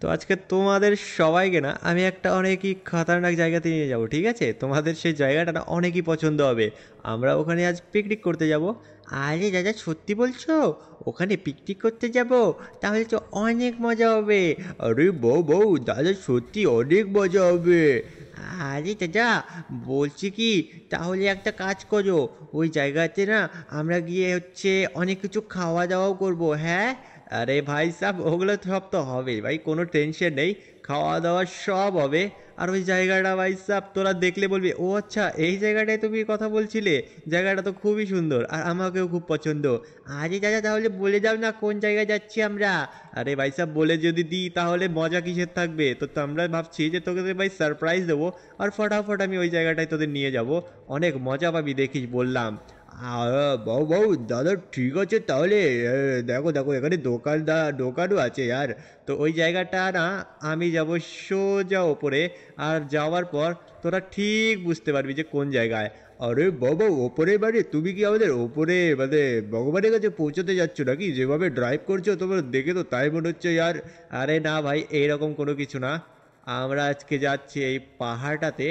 তো আজকে তোমাদের সবাইকে না আমি একটা অনেকই খতরনাক জায়গাতে নিয়ে যাব, ঠিক আছে? তোমাদের সেই জায়গাটা না অনেকই পছন্দ হবে। আমরা ওখানে আজ পিকনিক করতে যাব। আরে দাদা, সত্যি বলছো? ওখানে পিকনিক করতে যাব? তাহলে তো অনেক মজা হবে। আরে বউ বউ, দাদা সত্যি অনেক মজা হবে। আরে দাদা, বলছি কি, তাহলে একটা কাজ করো, ওই জায়গাতে না আমরা গিয়ে অনেক কিছু খাওয়া দাওয়াও করব, হ্যাঁ? আরে ভাই সাব, ওগুলো সব তো হবেই ভাই, কোনো টেনশন নেই। খাওয়া দাওয়া সব হবে। আর ওই জায়গাটা ভাই সাব তোরা দেখলে বলবি, ও আচ্ছা এই জায়গাটায় তুমি কথা বলছিলে। জায়গাটা তো খুবই সুন্দর আর আমাকেও খুব পছন্দ। আরে দাদা, তাহলে বলে দাও না কোন জায়গায় যাচ্ছি আমরা। আরে ভাই সাব, বলে যদি দিই তাহলে মজা কিসের থাকবে? তো আমরা ভাবছি যে তোকে ভাই সারপ্রাইজ দেবো। আর ফটাফট আমি ওই জায়গাটায় তোদের নিয়ে যাব। অনেক মজা পাবি দেখিস, বললাম। বউ বউ, দাদা ঠিক আছে তাহলে। দেখো দেখো, এখানে দোকানও আছে यार। তো ওই জায়গাটা না আমি যাব সোজা ওপরে। আর যাওয়ার পর তোরা ঠিক বুঝতে পারবি যে কোন জায়গায়। আরে বাবা, ওপরে মানে তুমি কি আমাদের ওপরে মানে ভগবানের কাছে পৌঁছতে যাচ্ছ নাকি? যেভাবে ড্রাইভ করছো তোমার দেখে তো তাই মনে হচ্ছে यार। আরে না ভাই, এইরকম কোনো কিছু না। আমরা আজকে যাচ্ছি এই পাহাড়টাতে।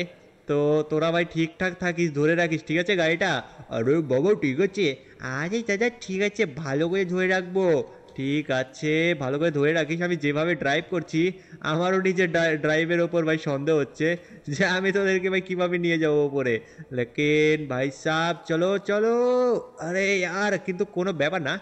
তো তোরা ভাই ঠিকঠাক থাকিস, ধরে রাখিস, ঠিক আছে গাড়িটা? আরে বাবা ঠিক আছে। আরে দাদা ঠিক আছে, ভালো করে ধরে রাখবো। ঠিক আছে, ভালো করে ধরে রাখিস। আমি যেভাবে ড্রাইভ করছি, আমারও নিজের ড্রাইভের ওপর ভাই সন্দেহ হচ্ছে যে আমি তোদেরকে ভাই কিভাবে নিয়ে যাবো ওপরে। লেকিন ভাই সাহ, চলো চলো। আরে यार, কিন্তু কোনো ব্যাপার না।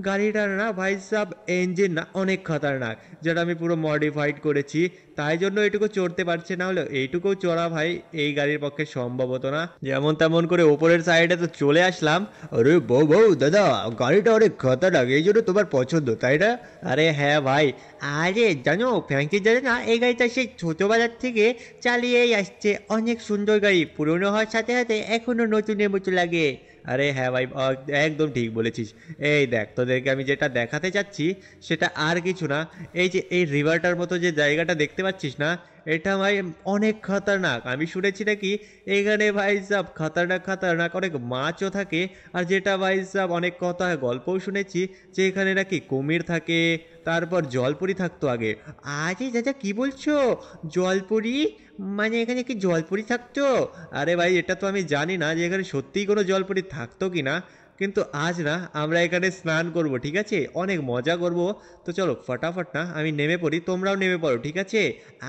গাড়িটার না ভাই সাহ ইঞ্জিন না অনেক খতরনাক, যেটা আমি পুরো মডিফাইড করেছি। তাই জন্য এইটুকু চড়তে পারছে, না হলে এইটুকু চড়া ভাই এই গাড়ির পক্ষে সম্ভব হতো না। যেমন তেমন করে ওপরের সাইডে তো চলে আসলাম। আরে বউ বউ দাদা, গাড়িটা অনেক খতরনাক, এই জন্য তোমার পছন্দ তাই না? আরে হ্যাঁ ভাই। আরে জানো ফ্র্যাঙ্কি, জানো না এই গাড়িটা সেই ছোটবেলার থেকে চালিয়েই আসছে। অনেক সুন্দর গাড়ি, পুরনো হওয়ার সাথে সাথে এখনো নতুনের মতো লাগে। আরে হ্যাঁ ভাই, একদম ঠিক বলেছিস। এই দেখ, তোদেরকে আমি যেটা দেখাতে চাচ্ছি সেটা আর কিছু না। এই যে এই রিভারটার মতো যে জায়গাটা দেখতে পাচ্ছিস না, এটা ভাই অনেক খতরনাক। আমি শুনেছি নাকি এখানে ভাই সাব খতরনাক খতরনাক অনেক মাছও থাকে। আর যেটা ভাই সাব অনেক কথা গল্পও শুনেছি যে এখানে নাকি কুমির থাকে। তারপর জলপরি থাকতো আগে। আরে দাদা কি বলছো? জলপরি? মানে এখানে কি জলপরি থাকতো? আরে ভাই, এটা তো আমি জানি না যে এখানে সত্যিই কোনো জলপরি থাকতো কি না। কিন্তু আজ না আমরা এখানে স্নান করব, ঠিক আছে? অনেক মজা করব। তো চলো ফটাফট না আমি নেমে পড়ি, তোমরাও নেমে পড়ো, ঠিক আছে?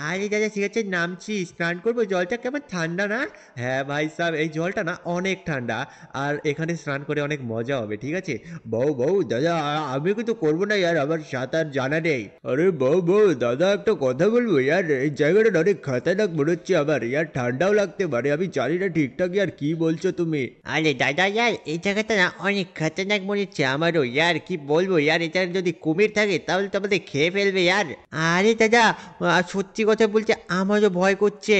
আরে দাদা ঠিক আছে, নামছি, স্নান করবো। জলটা কেমন ঠান্ডা না? হ্যাঁ ভাই সাহেব, এই জলটা না অনেক ঠান্ডা। আর এখানে স্নান করে অনেক মজা হবে, ঠিক আছে? বউ বউ দাদা, আমি কিন্তু করবো না यार, আমার সাঁতার জানা নেই। আরে বউ বউ দাদা, একটা কথা বলবো यार, এই জায়গাটা অনেক খতরনাক মনে হচ্ছে আমার यार, ঠান্ডাও লাগতে পারে, আমি জানি না ঠিকঠাক यार, কি বলছো তুমি? আরে দাদা यार, এই জায়গাটা না অনেক খতরনাক মনে হচ্ছে আমারও यार, কি বলবো यार, এটা যদি কুমির থাকে তাহলে তো আমাদের খেয়ে ফেলবে यार। আরে দাদা, সত্যি কথা বলছে, আমারও ভয় করছে।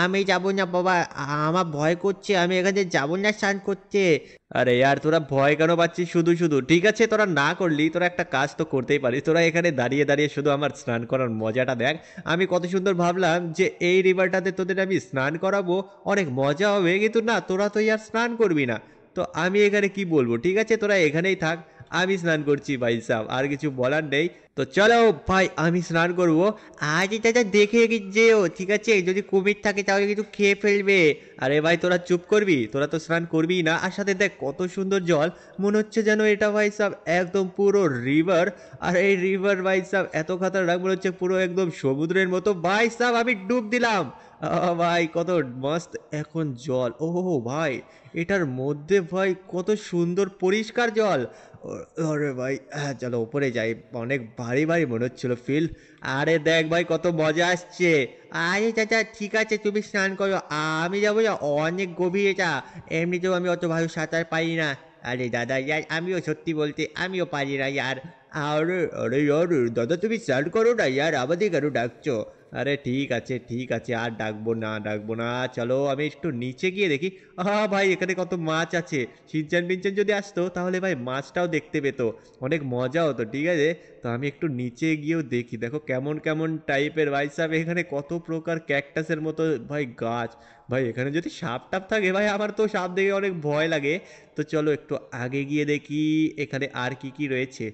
আমি যাব না বাবা। আমার ভয় করছে, আমি এখানে যাব না স্নান করতে। আরে यार, তোরা ভয় কেন পাচ্ছিস শুধু শুধু? ঠিক আছে, তোরা না করলি, তোরা একটা কাজ তো করতেই পারিস। তোরা এখানে দাঁড়িয়ে দাঁড়িয়ে শুধু আমার স্নান করার মজাটা দেখ। আমি কত সুন্দর ভাবলাম যে এই রিভারটাতে তোদের আমি স্নান করাবো, অনেক মজা হবে। কিন্তু না, তোরা তো ইয়ার স্নান করবি না। তো আমি এখানে কি বলবো? ঠিক আছে, তোরা এখানেই থাক। আমি স্নান করছি ভাই সাহেব, আর কিছু বলার নেই। তো চলো ভাই, আমি স্নান করবো। আরে দাদা দেখে যেও, ঠিক আছে? যদি কুমির থাকে তাহলে কিন্তু খেয়ে ফেলবে। আরে ভাই তোরা চুপ করবি? তোরা তো স্নান করবি না। আর সাথে দেখ কত সুন্দর জল, মনে হচ্ছে যেন এটা ভাই সাহেব একদম পুরো রিভার। আর এই রিভার ভাই সাহেব এত খাতারনাক, মনে হচ্ছে পুরো একদম সমুদ্রের মতো। ভাই সাহেব আমি ডুব দিলাম। ভাই কত মস্ত এখন জল! ও ভাই, এটার মধ্যে ভাই কত সুন্দর পরিষ্কার জল! আরে ভাই, হ্যাঁ চলো উপরে যাই। অনেক ভারী ভারী মনে হচ্ছিল ফিল। আরে দেখ ভাই কত মজা আসছে। আরে চাচা ঠিক আছে, তুমি স্নান করো, আমি যাবো না অনেক গভীর এটা। এমনিতেও আমি অত ভালো সাঁতার পারি না। আরে দাদা ইয়ার, আমিও সত্যি বলতে আমিও পারি না ইয়ার। আরে আরে ইয়ার, দাদা তুমি স্নান করো না ইয়ার, আমাদের কেন ডাকছো? আরে ঠিক আছে, আর ডাকবো না ডাকবো না। চলো আমি একটু নিচে গিয়ে দেখি। ভাই এখানে কত মাছ আছে। শিনচান পিনচান যদি আসতো তাহলে ভাই মাছটাও দেখতে পেতো, অনেক মজা হতো, ঠিক আছে? তো আমি একটু নিচে গিয়েও দেখি। দেখো কেমন কেমন টাইপের ভাই সাহেব, এখানে কত প্রকার ক্যাকটাসের মতো ভাই গাছ। ভাই এখানে যদি সাপ টাপ থাকে ভাই, আমার তো সাপ দেখে অনেক ভয় লাগে। তো চলো একটু আগে গিয়ে দেখি এখানে আর কি কি রয়েছে।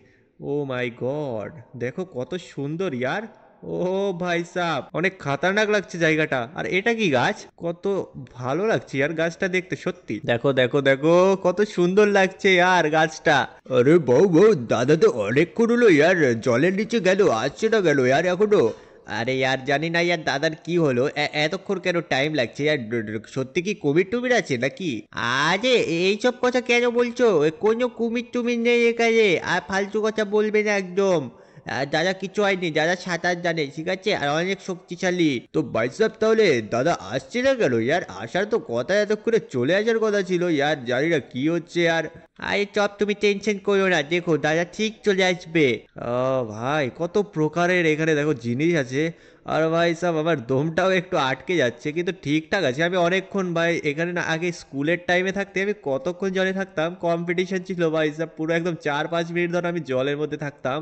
ও মাই গড, দেখো কত সুন্দর ইয়ার। ও ভাই সাহ, অনেক খাতারনাক লাগছে জায়গাটা। আর এটা কি গাছ? কত ভালো লাগছে আর গাছটা দেখতে, সত্যি। দেখো দেখো দেখো, কত সুন্দর লাগছে আর গাছটা। আরে বউ বউ, দাদা তো অনেকক্ষণ হলো ইয়ার জলের নিচে গেল, আসছে না গেল ইয়ার এখনো। আরে ইয়ার জানি না ইয়ার দাদার কি হলো, এতক্ষণ কেন টাইম লাগছে ইয়ার? সত্যি কি কুমির টুমির আছে নাকি? আরে এইসব কথা কেন বলছো? কোনো কুমির টুমির নেই এখানে, আর ফালতু কথা বলবে না একদম। দাদা কিছু হয়নি, দাদা সাঁতার জানে ঠিক আছে, আর অনেক শক্তিশালী। তো বাইসাব তাহলে দাদা আসছে না কেন ইয়ার? আসার তো কথা, এতক্ষণে চলে আসার কথা ছিল ইয়ার, জানি না কি হচ্ছে আর। আরে চপ, তুমি টেনশন করো না, দেখো দাদা ঠিক চলে আসবে। ও ভাই, কত প্রকারের এখানে দেখো জিনিস আছে। আর ভাই সব আমার দমটাও একটু আটকে যাচ্ছে, কিন্তু ঠিকঠাক আছে। আমি অনেকক্ষণ ভাই এখানে না, আগে স্কুলের টাইমে থাকতে আমি কতক্ষণ জলে থাকতাম, কম্পিটিশন ছিল ভাই সব, পুরো একদম 4-5 মিনিট ধরে আমি জলের মধ্যে থাকতাম।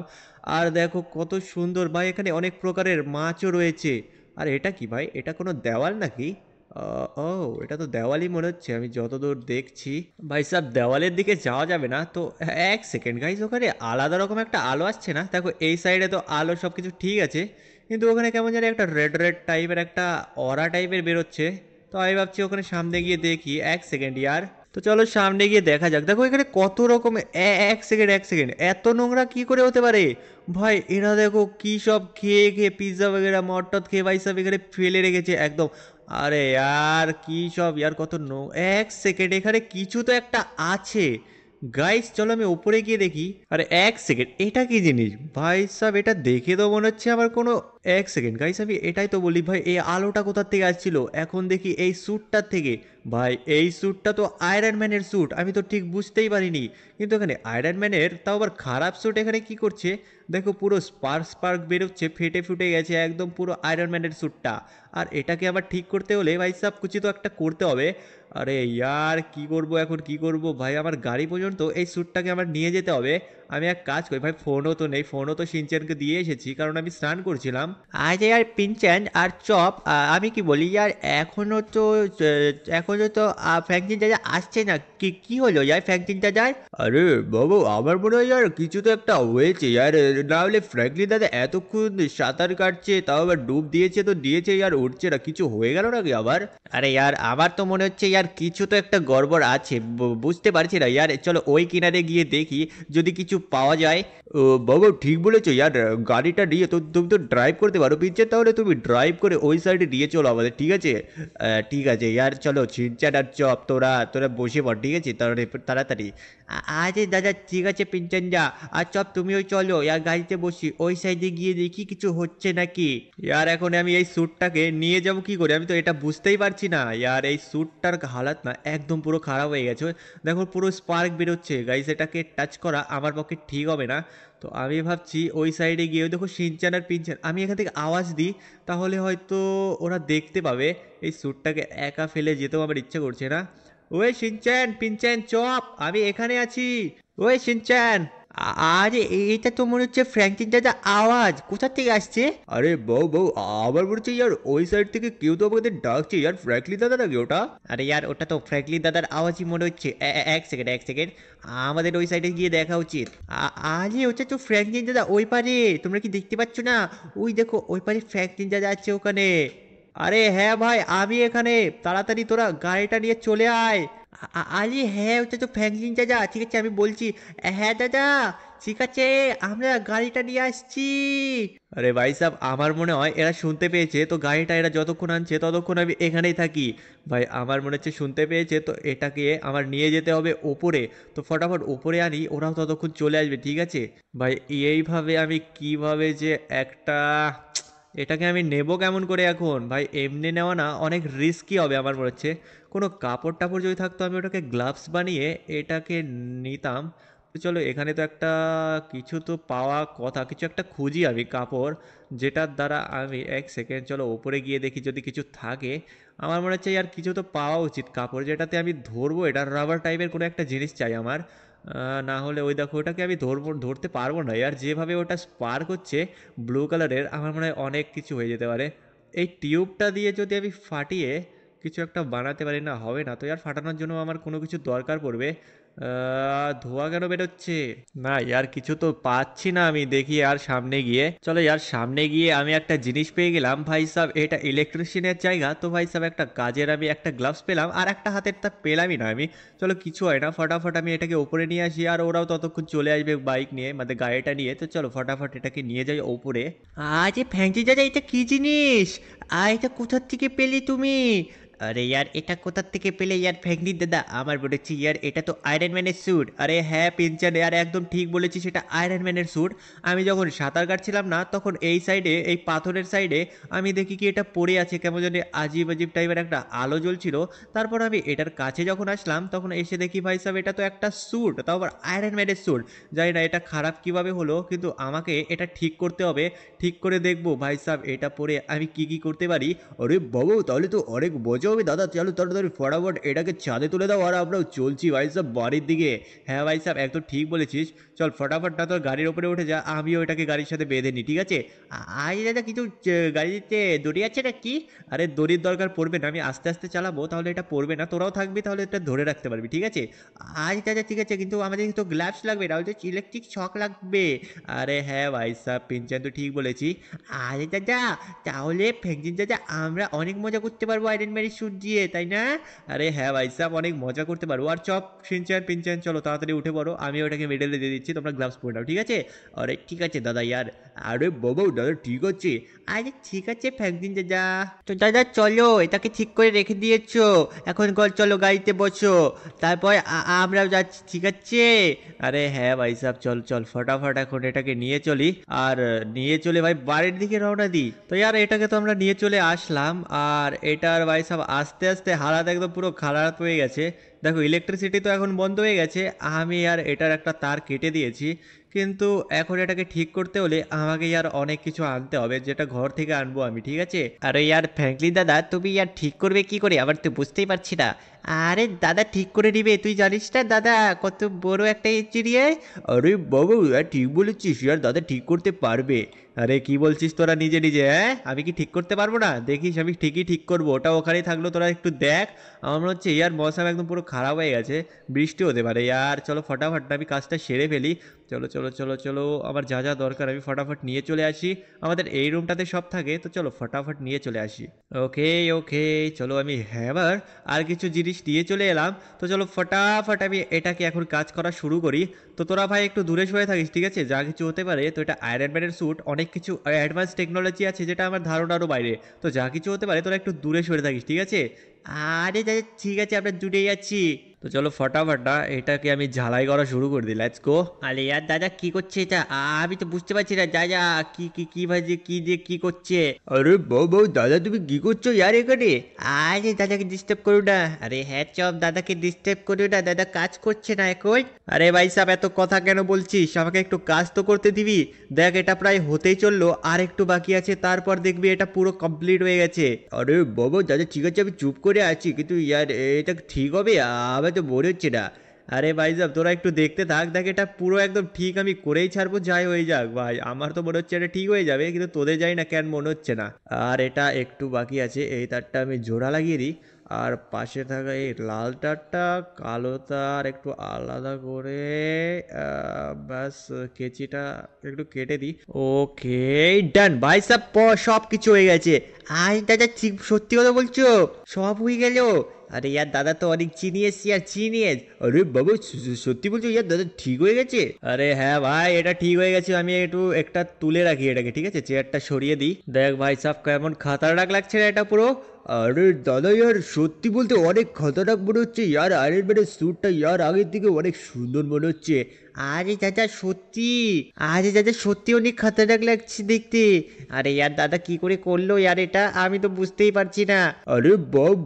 আর দেখো কত সুন্দর ভাই, এখানে অনেক প্রকারের মাছও রয়েছে। আর এটা কি ভাই? এটা কোনো দেওয়াল নাকি? ও, এটা তো দেওয়ালই মনে হচ্ছে আমি যতদূর দেখছি। ভাই সাব, দেওয়ালের দিকে যাওয়া যাবে না তো। এক সেকেন্ড গাইজ, ওখানে আলাদা রকম একটা আলো আসছে না? দেখো এই সাইডে তো আলো সব কিছু ঠিক আছে, কিন্তু ওখানে কেমন জানি একটা রেড রেড টাইপের একটা অরা টাইপের বেরোচ্ছে। তো আমি ভাবছি ওখানে সামনে গিয়ে দেখি। এক সেকেন্ড ইয়ার, তো চলো সামনে গিয়ে দেখা যাক। দেখো এখানে কত রকম, এক সেকেন্ড এক সেকেন্ড, এত নোংরা কি করে হতে পারে? ভাই এরা দেখো কি সব খেয়ে খেয়ে, পিৎজা বগেরা মটট খেয়ে ভাই সব এখানে ফেলে রেখেছে একদম। আরে यार কি সব यार, কত নো। এক সেকেন্ড, এখানে কিছু তো একটা আছে গাইস, চলো আমি উপরে গিয়ে দেখি। আরে এক সেকেন্ড, এটা কি জিনিস ভাই সাব? এটা দেখে তো মনে হচ্ছে আমার কোনো। এক সেকেন্ড গাইস, আমি এটাই তো বলি ভাই, এই আলোটা কোথার থেকে আসছিল? এখন দেখি এই স্যুটটার থেকে। ভাই এই স্যুটটা তো আয়রন ম্যানের স্যুট, আমি তো ঠিক বুঝতেই পারিনি। কিন্তু এখানে আয়রন ম্যানের তাও আবার খারাপ স্যুট এখানে কি করছে? দেখো পুরো স্পার্ক স্পার্ক বেরোচ্ছে, ফেটে ফুটে গেছে একদম পুরো আয়রন ম্যানের স্যুটটা। আর এটাকে আবার ঠিক করতে হলে ভাই সাব কিছু তো একটা করতে হবে। আরে ইয়ার কি করব এখন, কি করব ভাই? আমার গাড়ি পর্যন্ত এই স্যুটটাকে আমার নিয়ে যেতে হবে। আমি এক কাজ করি ভাই, ফোনও তো নেই, ফোনও তো সিনচ্যানকে দিয়ে এসেছি কারণ আমি স্নান করছিলাম। আজ ইয়ার পিনচ্যান আর চপ, আমি কি বলি ইয়ার, এখনো তো এখনো তো ফ্র্যাঙ্কলিন দাদা আসছে না। কি কি হলো ইয়ার ফ্র্যাঙ্কলিন দাদার? আরে বাবু, আমার মনে হয় ইয়ার কিছু তো একটা হয়েছে ইয়ার, না হলে ফ্র্যাঙ্কলিন দাদা এতক্ষণ সাঁতার কাটছে, তাও আবার ডুব দিয়েছে তো দিয়েছে ইয়ার, উঠছে না, কিছু হয়ে গেল নাকি আবার? আরে ইয়ার আমার তো মনে হচ্ছে ইয়ার কিছু তো একটা গড়বড় আছে, বুঝতে পারছি না ইয়ার। চলো ওই কিনারে গিয়ে দেখি যদি কিছু পাওয়া যায়। ও বাবু, ঠিক বলেছো ইয়ার, গাড়িটা নিয়ে তো তুমি তো ড্রাইভ করতে পারো পিচ্ছে, তাহলে তুমি ড্রাইভ করে ওই সাইডে নিয়ে চলো আমাদের, ঠিক আছে? ঠিক আছে ইয়ার, চলো ছিনচান আর চপ, তোরা তোরা বসে পড়, ঠিক আছে? তাহলে তাড়াতাড়ি। আরে দাদা ঠিক আছে পিনচান যা, আর চপ তুমিও চলো ইয়ার, গাড়িতে বসি, ওই সাইডে গিয়ে দেখি কিছু হচ্ছে নাকি। ইয়ার এখন আমি এই স্যুটটাকে নিয়ে যাবো কি করে? আমি তো এটা বুঝতেই পারছি না ইয়ার, এই স্যুটটার হালাত না একদম পুরো খারাপ হয়ে গেছে। দেখো পুরো স্পার্ক বেরোচ্ছে গাইস, এটাকে টাচ করা আমার পক্ষে ঠিক হবে না। তো আমি ভাবছি ওই সাইডে গিয়ে, দেখো সিনচান আর পিনচান, আমি এখান থেকে আওয়াজ দিই, তাহলে হয়তো ওরা দেখতে পাবে। এই স্যুটটাকে একা ফেলে যেতেও আমার ইচ্ছে করছে না। ওই সিনচান পিনচান চপ, আমি এখানে আছি। ওই সিনচান। আরে এটা তো মনে হচ্ছে ফ্র্যাঙ্কলিন দাদা, আওয়াজ কোথা থেকে আসছে? আরে বউ বউ, আবার বলছে ইয়ার ওই সাইড থেকে কেউ তো আমাদের ডাকছে ইয়ার, ফ্র্যাঙ্কলিন দাদা নাকি ওটা? আরে ইয়ার ওটা তো ফ্র্যাঙ্কলিন দাদার আওয়াজই মনে হচ্ছে। এক সেকেন্ড এক সেকেন্ড, আমাদের ওই সাইডে গিয়ে দেখা উচিত। আরে ওটা তো ফ্র্যাঙ্কলিন দাদা ওই পারে, তোমরা কি দেখতে পাচ্ছ না? ওই দেখো ওই পারে ফ্র্যাঙ্কলিন দাদা আছে ওখানে। আরে হ্যাঁ ভাই, আমি এখানে, তাড়াতাড়ি তোরা গাড়িটা নিয়ে চলে আয়। আরে হ্যাঁ, ওটা তো ফ্র্যাঙ্কলিন দাদা, ঠিক আছে আমি বলছি। হ্যাঁ দাদা, ঠিক আছে, আমরা গাড়িটা নিয়ে আসছি। আরে ভাই সাহেব, আমার মনে হয় এরা শুনতে পেয়েছে, তো গাড়িটা এরা যতক্ষণ আনছে ততক্ষণ আমি এখানেই থাকি। ভাই আমার মনে হচ্ছে শুনতে পেয়েছে, তো এটাকে আমার নিয়ে যেতে হবে ওপরে। তো ফটাফট ওপরে আনি, ওরাও ততক্ষণ চলে আসবে, ঠিক আছে? ভাই এইভাবে আমি কিভাবে যে একটা, এটাকে আমি নেব কেমন করে এখন ভাই? এমনি নেওয়া না, অনেক রিস্কি হবে আমার মনে হচ্ছে। কোনো কাপড় টাপড় যদি থাকতো আমি ওটাকে গ্লাভস বানিয়ে এটাকে নিতাম। তো চলো এখানে তো একটা কিছু তো পাওয়া কথা, কিছু একটা খুঁজি আমি কাপড়, যেটার দ্বারা আমি, এক সেকেন্ড চলো উপরে গিয়ে দেখি যদি কিছু থাকে। আমার মনে হচ্ছে আর কিছু তো পাওয়া উচিত কাপড়, যেটাতে আমি ধরবো, এটা রাবার টাইপের কোনো একটা জিনিস চাই আমার। না হলে ওই দেখো ওটাকে আমি ধরবো, ধরতে পারবো না আর, যেভাবে ওটা স্পার্ক হচ্ছে ব্লু কালারের, আমার মনে হয় অনেক কিছু হয়ে যেতে পারে। এই টিউবটা দিয়ে যদি আমি ফাটিয়ে কিছু একটা বানাতে পারি, না হবে না তো, আর ফাটানোর জন্য আমার কোনো কিছু দরকার পড়বে। ধোঁয়া কেন বেরোচ্ছে? না ইয়ার, কিছু তো পাচ্ছি না আমি। দেখি আর সামনে গিয়ে, চলো ইয়ার সামনে গিয়ে আমি একটা জিনিস পেয়ে গেলাম ভাই সাহেব। এটা ইলেকট্রিশিয়ানের জায়গা তো ভাই সাহেব, একটা কাজের আমি একটা গ্লাভস পেলাম আর একটা হাতের তা পেলামই না আমি। চলো কিছু হয় না, ফটাফট আমি এটাকে ওপরে নিয়ে আসি আর ওরাও ততক্ষণ চলে আসবে বাইক নিয়ে, মানে গাড়িটা নিয়ে। তো চলো ফটাফট এটাকে নিয়ে যাই ওপরে। আরে ফ্যাংচি দাদা, এটা কি জিনিস? এটা কোথার থেকে পেলে তুমি? আরে ইয়ার, এটা কোথা থেকে পেলে ইয়ার ফ্যাংরি দাদা? আমার বলেছি ইয়ার, এটা তো আয়রন ম্যানের স্যুট। আরে হ্যাঁ পিঞ্চান ইয়ার, একদম ঠিক বলেছি, সেটা আয়রন ম্যানের স্যুট। আমি যখন সাঁতার কাটছিলাম না, তখন এই সাইডে, এই পাথরের সাইডে আমি দেখি কি এটা পড়ে আছে, কেমন জানি আজীব আজীব টাইপের একটা আলো জ্বলছিল। তারপর আমি এটার কাছে যখন আসলাম, তখন এসে দেখি ভাই সাহেব এটা তো একটা স্যুট, তাও আবার আয়রন ম্যানের স্যুট। জানি না এটা খারাপ কিভাবে হলো, কিন্তু আমাকে এটা ঠিক করতে হবে। ঠিক করে দেখবো ভাই সাহেব এটা পরে আমি কি কি করতে পারি। আরে বাবু, তাহলে তো অনেক মজা হবে দাদা। চলো তাড়াতাড়ি ফটাফট এটাকে ছাদে তুলে দাও আর আমরাও চলছি ভাই সাহেব বাড়ির দিকে। হ্যাঁ ভাই সাহেব, একদম ঠিক বলেছিস। চল ফটাফট না তোর গাড়ির ওপরে উঠে যা, আমিও এটাকে গাড়ির সাথে বেঁধে নিই, ঠিক আছে? আজ দাদা কিছু গাড়িতে দড়ি আছে না কি? আরে দড়ির দরকার পড়বে না, আমি আস্তে আস্তে চালাবো, তাহলে এটা পড়বে না। তোরাও থাকবি তাহলে এটা ধরে রাখতে পারবি, ঠিক আছে? আজ দাদা ঠিক আছে, কিন্তু আমাদের তো গ্লাভস লাগবে, তাহলে তো ইলেকট্রিক শক লাগবে। আরে হ্যাঁ ভাই সাহেব, পিনচান তো ঠিক বলেছি। আরে দাদা, তাহলে ফ্যাংচিন দাদা আমরা অনেক মজা করতে পারবো আয়রন ম্যানের স্যুট দিয়ে, তাই না? আরে হ্যাঁ ভাই সাহেব, অনেক মজা করতে পারবো। আর চপ শিনচান পিনচান, চলো তাড়াতাড়ি উঠে পড়ো, আমি ওটাকে মেডেলে দিয়ে দিচ্ছি, তোমরা গ্লাভস পরে নাও, ঠিক আছে? আরে ঠিক আছে দাদা ইয়ার। আরে বাবু দাদা ঠিক আছে। আরে ঠিক আছে ফ্যাংচিন দাদা। তো দাদা চলো, এটাকে ঠিক করে রেখে দিয়েছো, এখন চলো গাড়িতে বসো, তারপর আমরাও যাচ্ছি, ঠিক আছে? আরে হ্যাঁ ভাই সাহেব, চল চল ফটাফট এখন এটাকে নিয়ে চলি। আর নিয়ে চলে ভাই বাড়ির দিকে রওনা দিই। তো ইয়ার এটাকে তো আমরা নিয়ে চলে আসলাম, আর এটার ভাই সাহেব আস্তে আস্তে হালাত একদম পুরো খারাপ হয়ে গেছে। দেখো ইলেকট্রিসিটি তো এখন বন্ধ হয়ে গেছে। আমি আর এটার একটা তার কেটে দিয়েছি, কিন্তু এখন এটাকে ঠিক করতে হলে আমাকে ইয়ার অনেক কিছু আনতে হবে, যেটা ঘর থেকে আনবো আমি, ঠিক আছে? আরে ইয়ার ফ্র্যাঙ্কলিন দাদা, তুমি ইয়ার ঠিক করবে কি করে আবার তো বুঝতেই পারছি না। আরে দাদা ঠিক করে নিবে, তুই জানিস না দাদা কত বড় একটা ইঞ্জিনিয়ার। আরে বাবু ঠিক বলেছিস ইয়ার, দাদা ঠিক করতে পারবে। আরে কি বলছিস তোরা নিজে নিজে? হ্যাঁ আমি কি ঠিক করতে পারবো না? দেখিস আমি ঠিকই ঠিক করবো, ওটা ওখানেই থাকলো, তোরা একটু দেখ। আমার মনে হচ্ছে ইয়ার মৌসুম একদম পুরো খারাপ হয়ে গেছে, বৃষ্টি হতে পারে ইয়ার। চলো ফটাফট আমি কাজটা সেরে ফেলি। চলো চলো চলো চলো, আমার যা যা দরকার আমি ফটাফট নিয়ে চলে আসি। আমাদের এই রুমটাতে সব থাকে, তো চলো ফটাফট নিয়ে চলে আসি। ওকে ওকে, চলো আমি হ্যামার আর কিছু জিনিস নিয়ে চলে এলাম। তো চলো ফটাফট আমি এটাকে এখন কাজ করা শুরু করি। তো তোরা ভাই একটু দূরে সরে থাকিস, ঠিক আছে? যা কিছু হতে পারে, তো এটা আয়রন ম্যানের স্যুট, অনেক কিছু অ্যাডভান্স টেকনোলজি আছে যেটা আমার ধারণারও বাইরে। তো যা কিছু হতে পারে তোরা একটু দূরে সরে থাকিস, ঠিক আছে? আরে দাদা ঠিক আছে, আমরা জুড়ে যাচ্ছি। তো চলো ফটাফট না এটাকে আমি ঝালাই করা শুরু করে দিই, লেটস গো। আরে ইয়ার দাদা কি করছে এটা? আমি তো বুঝতে পারছি না, যা যা কি কি কি ভাই যে কি দিয়ে কি করছে। আরে বউ দাদা তুমি কি করছো ইয়ার এখানে? আরে দাদাকে ডিস্টার্ব করো না। আরে হ্যাঁ চপ, দাদাকে ডিস্টার্ব করো না, দাদা কাজ করছে না এখন। আরে ভাই সাহেব এত কথা কেন বলছিস? আমাকে একটু কাজ তো করতে দিবি। দেখ এটা প্রায় হতেই চললো, আর একটু বাকি আছে, তারপর দেখবি এটা পুরো কমপ্লিট হয়ে গেছে। আরে বাবু দাদা ঠিক আছে, আমি চুপ করে আছি, কিন্তু ইয়ার এটা ঠিক হবে? আমার তো মনে হচ্ছে না। আরে ভাই সাহেব তোরা একটু দেখতে থাক, দেখ এটা পুরো একদম ঠিক আমি করেই ছাড়বো, যাই হয়ে যাক ভাই। আমার তো মনে হচ্ছে এটা ঠিক হয়ে যাবে, কিন্তু তোদের যাই না কেন মনে হচ্ছে না। আর এটা একটু বাকি আছে, এই তারটা আমি জোড়া লাগিয়ে দিই। আর পাশে থাকা এই লাল তারটা কালো তার একটু আলাদা করে ব্যাস কেচিটা একটু কেটে দিই। ওকে ডান ভাই সাহেব, সব কিছু হয়ে গেছে। আই দাদা ঠিক সত্যি কথা বলছো? সব হয়ে গেল? আরে ইয়ার দাদা তো অনেক চিনিয়েস ইয়ার, চিনিয়েস। আরে বাবু সত্যি বলছো ইয়ার, দাদা ঠিক হয়ে গেছে? আরে হ্যাঁ ভাই এটা ঠিক হয়ে গেছে। আমি একটু একটা তুলে রাখি এটাকে, ঠিক আছে? চেয়ারটা সরিয়ে দিই। দেখ ভাই সাহেব কেমন খাতারনাক লাগছে না এটা পুরো? আরে দাদা ইয়ার সত্যি বলতে অনেক খতরনাক মনে হচ্ছে ইয়ার, আয়রন ম্যানের স্যুটটা ইয়ার আগের থেকে অনেক সুন্দর মনে হচ্ছে। আরে দাদা সত্যি, আরে দাদা সত্যি অনেক খতরনাক লাগছে দেখতে। আরে ইয়ার দাদা কি করে করলো ইয়ার এটা, আমি তো বুঝতেই পারছি না। আরে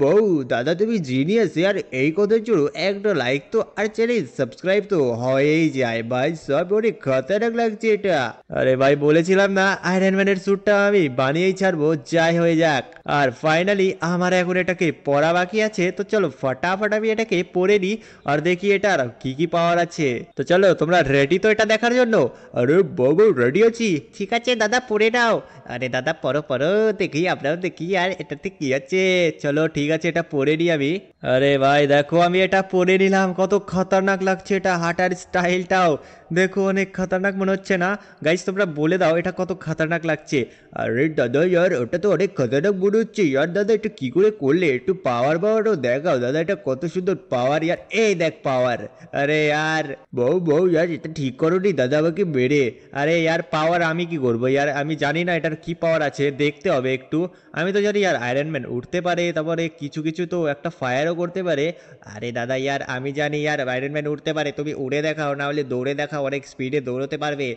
বউ দাদা তুমি জিনিয়াস ইয়ার, এই কথার জন্য একটা লাইক তো আর চ্যানেল সাবস্ক্রাইব তো হয়েই যায় ভাই, সব অনেক খতরনাক লাগছে এটা। আরে ভাই বলেছিলাম না আয়রন ম্যানের স্যুটটা আমি বানিয়েই ছাড়বো, যাই হয়ে যাক। আর ফাইনালি আমার এখন এটাকে পরা বাকি আছে, তো চলো ফটাফট আমি এটাকে পরে নিই আর দেখি এটার কি কি পাওয়ার আছে। তো চলো তোমরা রেডি তো এটা দেখার জন্য? আরে বাবু রেডি আছি। ঠিক আছে দাদা পরে নাও। আরে দাদা পরো পরো, দেখি আপনারাও দেখি আর এটাতে কি আছে। চলো ঠিক আছে, এটা পরে নিই আমি। আরে ভাই দেখো আমি এটা পরে নিলাম, কত খতরনাক লাগছে এটা, হাঁটার স্টাইলটাও দেখো অনেক খতরনাক মনে হচ্ছে না? গাইস তোমরা বলে দাও এটা কত খতরনাক লাগছে। আরে দাদা ইয়ার ওটা তো অনেক খতরনাক মনে হচ্ছে ইয়ার। দাদা এটা কি করে করলে, একটু পাওয়ারও দেখাও দাদা, এটা কত সুন্দর পাওয়ার ইয়ার, এই দেখ পাওয়ার। আরে यार বউ বউ यार এটা ঠিক করোনি দাদা আমাকে মেরে। আরে यार পাওয়ার আমি কি করবো यार, আমি জানি না এটার কি পাওয়ার আছে, দেখতে হবে একটু। আমি তো জানি यार আয়রন ম্যান উঠতে পারে, তারপরে কিছু কিছু তো একটা ফায়ারও করতে পারে। আরে দাদা यार আমি জানি यार আয়রন ম্যান উঠতে পারে, তুমি উড়ে দেখাও না হলে দৌড়ে দেখাও, অনেক স্পিডে দৌড়তে পারবে।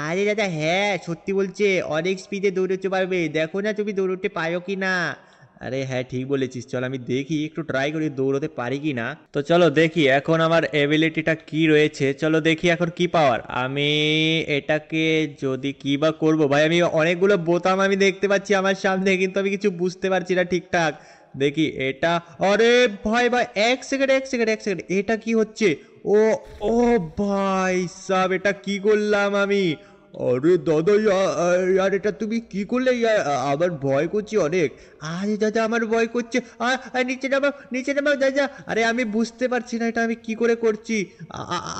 আরে দাদা হ্যাঁ সত্যি বলছে, অনেক স্পিডে দৌড়তে পারবে, দেখো না তুমি দৌড়তে পারো কি না। আরে হ্যাঁ ঠিক বলেছিস, চল আমি দেখি একটু ট্রাই করি দৌড়তে পারি কি না। তো চলো দেখি এখন আমার এবিলিটিটা কি রয়েছে, চলো দেখি এখন কি পাওয়ার আমি এটাকে যদি কি বা করবো। ভাই আমি অনেকগুলো বোতাম আমি দেখতে পাচ্ছি আমার সামনে, কিন্তু আমি কিছু বুঝতে পারছি না ঠিকঠাক। দেখি এটা, আরে ভাই ভাই এক সেকেন্ড এক সেকেন্ড এক সেকেন্ড, এটা কি হচ্ছে? ও ও ভাই সাব এটা কি করলাম আমি? আরে দাদা ইয়ার এটা তুমি কি করলে ইয়ার, আমার ভয় করছে অনেক। আরে দাদা আমার ভয় করছে। নিচে নামাও নিচে নামাও দাদা। আরে আমি বুঝতে পারছি না এটা আমি কি করে করছি।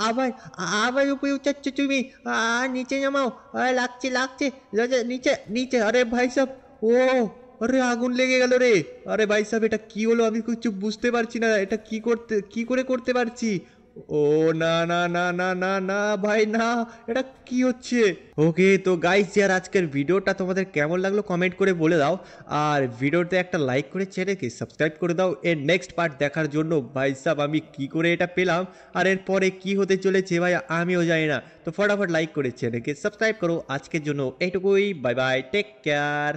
আবার আবার উপরে উঠাচ্ছ তুমি। নিচে নামাও। লাগছে লাগছে দাদা, নিচে নিচে। আরে ভাই সাহেব, ও আরে আগুন লেগে গেল রে। আরে ভাই সাহেব এটা কি হলো, আমি কিছু বুঝতে পারছি না, এটা কি করে করতে পারছি। ও না না না না না না ভাই না, এটা কি হচ্ছে? ওকে তো গাইস यार আজকের ভিডিওটা তোমাদের কেমন লাগলো কমেন্ট করে বলে দাও। আর ভিডিওতে একটা লাইক করে চ্যানেলকে সাবস্ক্রাইব করে দাও এর নেক্সট পার্ট দেখার জন্য। ভাই সাহেব আমি কি করে এটা পেলাম আর এরপরে কি হতে চলেছে ভাই আমিও জানি না। তো ফটাফট লাইক করে চ্যানেলকে সাবস্ক্রাইব করো। আজকের জন্য এইটুকুই, বাই বাই, টেক কেয়ার।